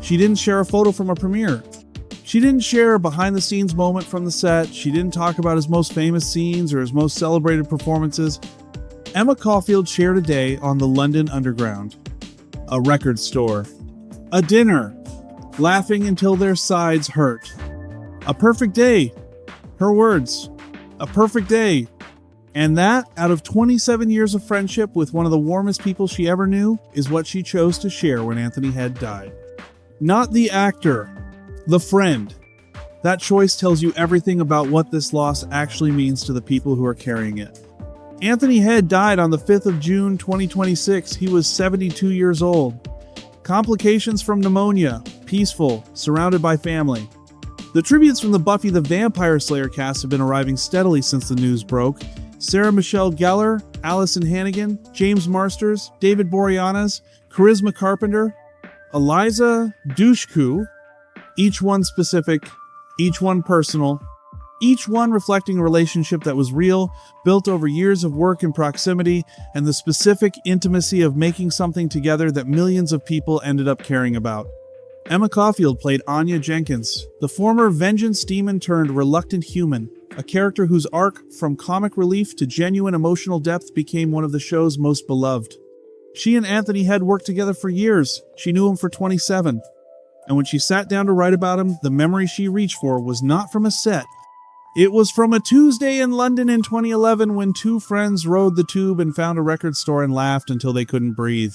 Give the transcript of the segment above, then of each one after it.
She didn't share a photo from a premiere. She didn't share a behind-the-scenes moment from the set. She didn't talk about his most famous scenes or his most celebrated performances. Emma Caulfield shared a day on the London Underground, a record store, a dinner, laughing until their sides hurt. A perfect day. Her words. A perfect day. And that, out of 27 years of friendship with one of the warmest people she ever knew, is what she chose to share when Anthony Head died. Not the actor, the friend. That choice tells you everything about what this loss actually means to the people who are carrying it. Anthony Head died on the 5th of June 2026. He was 72 years old. Complications from pneumonia, peaceful, surrounded by family. The tributes from the Buffy the Vampire Slayer cast have been arriving steadily since the news broke. Sarah Michelle Gellar, Allison Hannigan, James Marsters, David Boreanaz, Charisma Carpenter, Eliza Dushku, each one specific, each one personal, each one reflecting a relationship that was real, built over years of work and proximity, and the specific intimacy of making something together that millions of people ended up caring about. Emma Caulfield played Anya Jenkins, the former vengeance demon turned reluctant human, a character whose arc from comic relief to genuine emotional depth became one of the show's most beloved. She and Anthony Head worked together for years. She knew him for 27. And when she sat down to write about him, the memory she reached for was not from a set. It was from a Tuesday in London in 2011 when two friends rode the tube and found a record store and laughed until they couldn't breathe.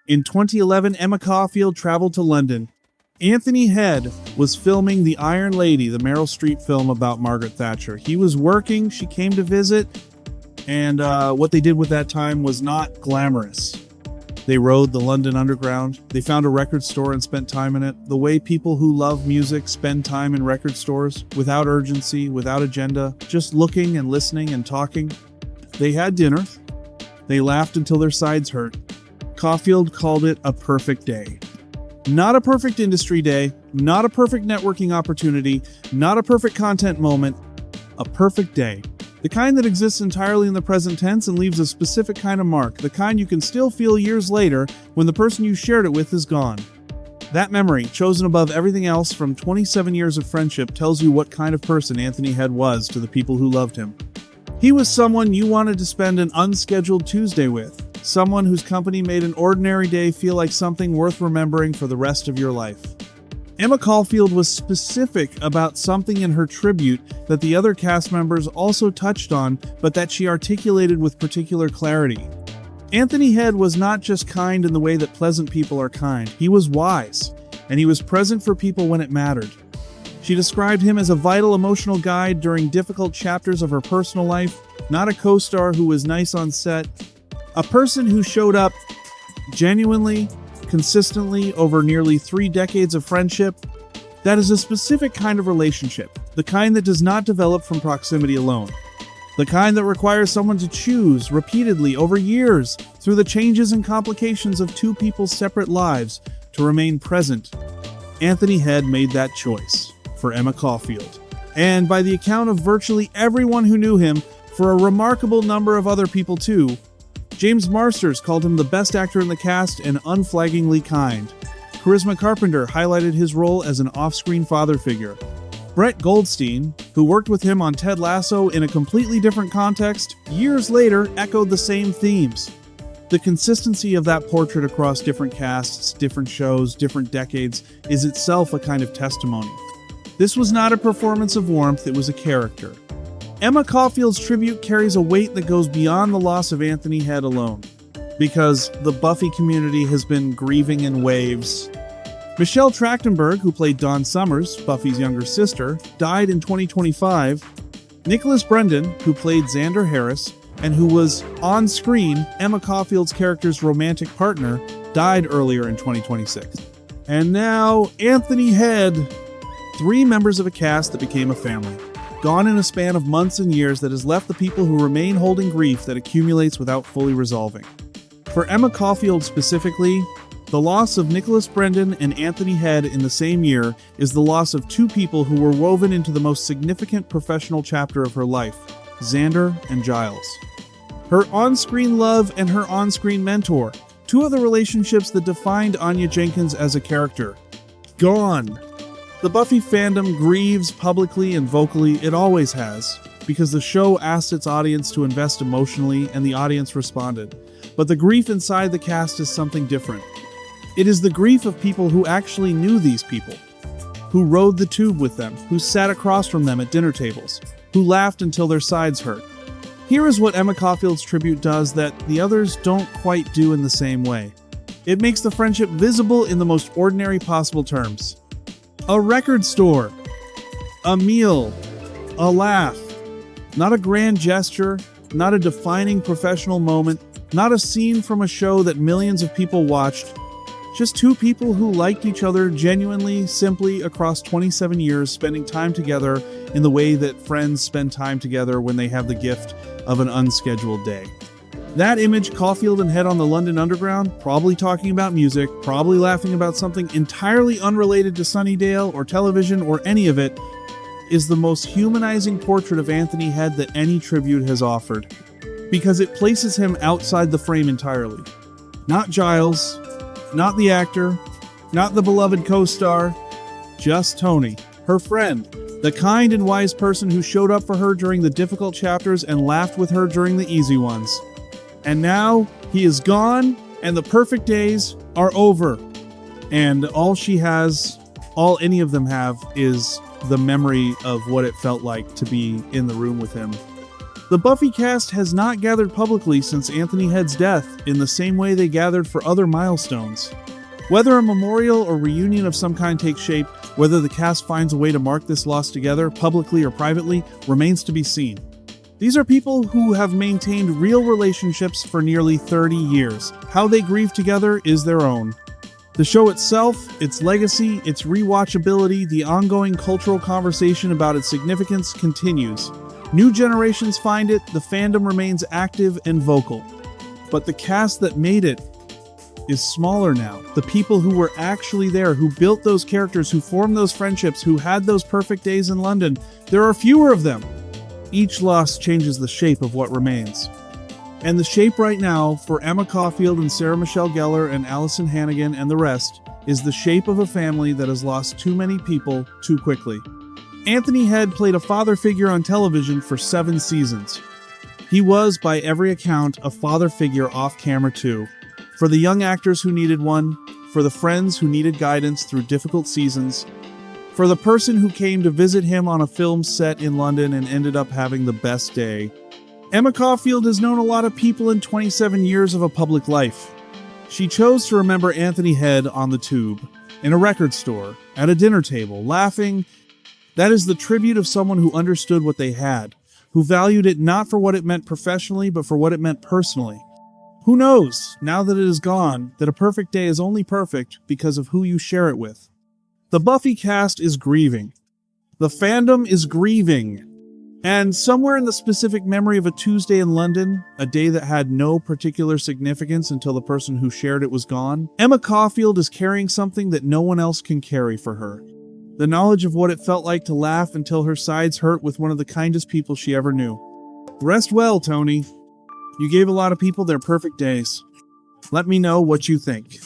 In 2011, Emma Caulfield traveled to London. Anthony Head was filming The Iron Lady, the Meryl Streep film about Margaret Thatcher. He was working, she came to visit, and what they did with that time was not glamorous. They rode the London Underground, they found a record store and spent time in it, the way people who love music spend time in record stores, without urgency, without agenda, just looking and listening and talking. They had dinner. They laughed until their sides hurt. Caulfield called it a perfect day. Not a perfect industry day, not a perfect networking opportunity, not a perfect content moment, a perfect day. The kind that exists entirely in the present tense and leaves a specific kind of mark, the kind you can still feel years later when the person you shared it with is gone. That memory, chosen above everything else from 27 years of friendship, tells you what kind of person Anthony Head was to the people who loved him. He was someone you wanted to spend an unscheduled Tuesday with. Someone whose company made an ordinary day feel like something worth remembering for the rest of your life. Emma Caulfield was specific about something in her tribute that the other cast members also touched on, but that she articulated with particular clarity. Anthony Head was not just kind in the way that pleasant people are kind. He was wise, and he was present for people when it mattered. She described him as a vital emotional guide during difficult chapters of her personal life, not a co-star who was nice on set. A person who showed up genuinely, consistently over nearly 3 decades of friendship. That is a specific kind of relationship, the kind that does not develop from proximity alone. The kind that requires someone to choose repeatedly over years through the changes and complications of two people's separate lives to remain present. Anthony Head made that choice for Emma Caulfield. And by the account of virtually everyone who knew him, for a remarkable number of other people too. James Marsters called him the best actor in the cast and unflaggingly kind. Charisma Carpenter highlighted his role as an off-screen father figure. Brett Goldstein, who worked with him on Ted Lasso in a completely different context, years later echoed the same themes. The consistency of that portrait across different casts, different shows, different decades is itself a kind of testimony. This was not a performance of warmth, it was a character. Emma Caulfield's tribute carries a weight that goes beyond the loss of Anthony Head alone, because the Buffy community has been grieving in waves. Michelle Trachtenberg, who played Dawn Summers, Buffy's younger sister, died in 2025. Nicholas Brendan, who played Xander Harris, and who was on screen Emma Caulfield's character's romantic partner, died earlier in 2026. And now, Anthony Head, 3 members of a cast that became a family. Gone in a span of months and years that has left the people who remain holding grief that accumulates without fully resolving. For Emma Caulfield specifically, the loss of Nicholas Brendan and Anthony Head in the same year is the loss of 2 people who were woven into the most significant professional chapter of her life, Xander and Giles. Her on-screen love and her on-screen mentor, 2 of the relationships that defined Anya Jenkins as a character. gone. The Buffy fandom grieves publicly and vocally. It always has, because the show asked its audience to invest emotionally and the audience responded. But the grief inside the cast is something different. It is the grief of people who actually knew these people, who rode the tube with them, who sat across from them at dinner tables, who laughed until their sides hurt. Here is what Emma Caulfield's tribute does that the others don't quite do in the same way. It makes the friendship visible in the most ordinary possible terms. A record store, a meal, a laugh. Not a grand gesture, not a defining professional moment, not a scene from a show that millions of people watched. Just two people who liked each other genuinely, simply, across 27 years, spending time together in the way that friends spend time together when they have the gift of an unscheduled day. That image, Caulfield and Head on the London Underground, probably talking about music, probably laughing about something entirely unrelated to Sunnydale or television or any of it, is the most humanizing portrait of Anthony Head that any tribute has offered, because it places him outside the frame entirely. Not Giles, not the actor, not the beloved co-star, just Tony, her friend, the kind and wise person who showed up for her during the difficult chapters and laughed with her during the easy ones. And now he is gone, and the perfect days are over. And all she has, all any of them have, is the memory of what it felt like to be in the room with him. The Buffy cast has not gathered publicly since Anthony Head's death in the same way they gathered for other milestones. Whether a memorial or reunion of some kind takes shape, whether the cast finds a way to mark this loss together, publicly or privately, remains to be seen. These are people who have maintained real relationships for nearly 30 years. How they grieve together is their own. The show itself, its legacy, its rewatchability, the ongoing cultural conversation about its significance continues. New generations find it, the fandom remains active and vocal. But the cast that made it is smaller now. The people who were actually there, who built those characters, who formed those friendships, who had those perfect days in London, there are fewer of them. Each loss changes the shape of what remains. And the shape right now for Emma Caulfield and Sarah Michelle Gellar and Allison Hannigan and the rest is the shape of a family that has lost too many people too quickly. Anthony Head played a father figure on television for 7 seasons. He was, by every account, a father figure off camera too. For the young actors who needed one, for the friends who needed guidance through difficult seasons, for the person who came to visit him on a film set in London and ended up having the best day. Emma Caulfield has known a lot of people in 27 years of a public life. She chose to remember Anthony Head on the tube, in a record store, at a dinner table, laughing. That is the tribute of someone who understood what they had, who valued it not for what it meant professionally, but for what it meant personally. Who knows, now that it is gone, that a perfect day is only perfect because of who you share it with. The Buffy cast is grieving. The fandom is grieving. And somewhere in the specific memory of a Tuesday in London, a day that had no particular significance until the person who shared it was gone, Emma Caulfield is carrying something that no one else can carry for her. The knowledge of what it felt like to laugh until her sides hurt with one of the kindest people she ever knew. Rest well, Tony. You gave a lot of people their perfect days. Let me know what you think.